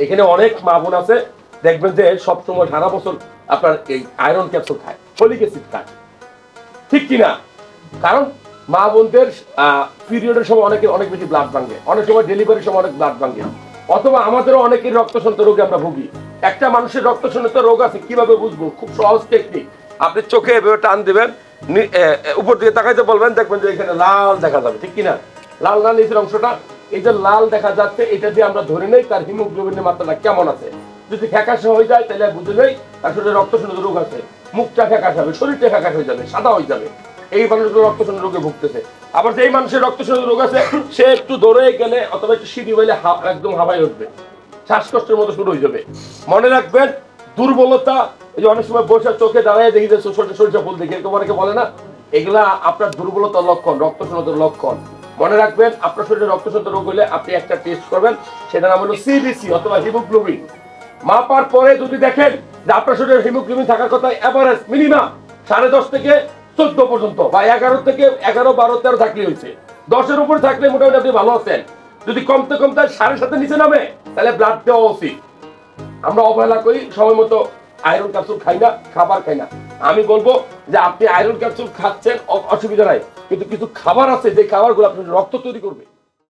এখানে অনেক মা বোন আছে, দেখবেন যে সবসময় সারা বছর আপনার এই আয়রন ক্যাপসুল খায়, ফলিক অ্যাসিড খায়, ঠিক কিনা? কারণ মা বোনদের পিরিয়ডের সময় অনেক বেশি ব্লাড ভাঙে, অনেক সময় ডেলিভারির সময় অনেক ব্লাড ভাঙে, অথবা আমাদেরও অনেকের রক্তশূন্যতা রোগে আমরা ভুগি। একটা মানুষের রক্তশূন্যতা রোগ আছে কিভাবে বুঝবো? খুব সহজ টেকনিক। আপনি চোখে এভাবে টান দিবেন, উপর দিকে তাকাইতে বলবেন, দেখবেন যে এখানে লাল দেখা যাবে, ঠিক কিনা? লাল লাল নিচের অংশটা, এই যে লাল দেখা যাচ্ছে, এটা দিয়ে আমরা ধরে নেই তার হিমোগ্লোবিনের মাত্রাটা কেমন আছে। যদি ফ্যাকাশে হয়ে যায় তাহলে বুঝে নেই তার শরীরে রক্তশূন্যতা রোগ আছে। মুখটা ফ্যাকাশ হবে, শরীরটা ফ্যাকাশ হয়ে যাবে, সাদা হয়ে যাবে, এই মানুষগুলো রক্তশূন্যতা রোগে ভুগতেছে। আবার যেই মানুষের রক্তশূন্যতা রোগ আছে, সে একটু দৌড়ে গেলে অথবা একটু সিঁড়ি বাইলে একদম হাবায় উঠবে, শ্বাসকষ্টের মতো শুরু হয়ে যাবে। মনে রাখবেন, দুর্বলতা, এই যে অনেক সময় বসে চোখে দাঁড়ায় দেখি যে সরিষা ফুল দেখি, এরকম অনেকে বলে না, এগুলা আপনার দুর্বলতার লক্ষণ, রক্তশূন্যতার লক্ষণ। মনে রাখবেন, আপনার শরীরে রক্তশূন্যতা রোগ হলে আপনি একটা টেস্ট করবেন, সেটার নাম হলো সিবিসি অথবা হিমোগ্লোবিন। মাপার পরে যদি দেখেন যে আপনার শরীরে হিমোগ্লোবিন থাকার কথা এভারেজ মিনিমাম 10.5 থেকে 14 পর্যন্ত, বা 11 থেকে 11, 12, 13 থাকলে হয়েছে, 10-এর উপরে থাকলে মোটামুটি আপনি ভালো আছেন। যদি কমতে কমতে 7.5 নিচে নামে, তাহলে ব্লাড দেওয়া উচিত। আমরা অবহেলা করি, সময় মতো আয়রন ক্যাপসুল খাই না, খাবার খাই না। আমি বলবো যে আপনি আয়রন ক্যাপসুল খাচ্ছেন, অসুবিধা নাই, কিন্তু কিছু খাবার আছে যে খাবারগুলো আপনার রক্ত তৈরি করবে।